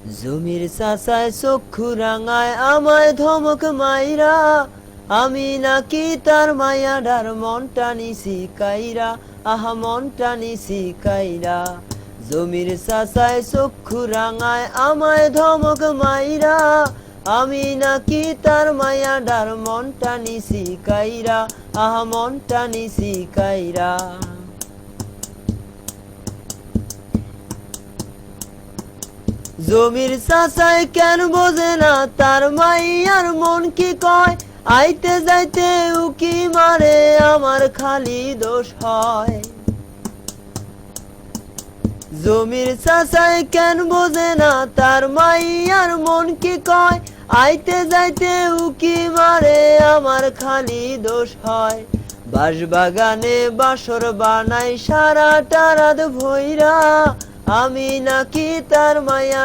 জমির চাচায় চক্ষু রাঙায় আমায় ধমক মাইরা, আমি নাকি তার মায়াডার মনটা নিছি কাইরা, আহা মনটা নিছি কাইরা। জমির চাচায় চক্ষু রাঙায় আমায় ধমক মাইরা, আমি নাকি তার মায়াডার মনটা নিছি কাইরা, আহা মনটা নিছি কাইরা। জমির চাচায় কেন বোঝে না তার মাইয়ার মন কি কয়, আইতে যাইতে উকি মারে আমার খালি দোষ হয়। জমির চাচায় কেন বোঝে না তার মাইয়ার মন কি কয়, আইতে যাইতে উকি মারে আমার খালি দোষ হয়। বাঁশবাগানে বাসর বানাই সারাটা রাত ভইরা, আমি নাকি তার মায়া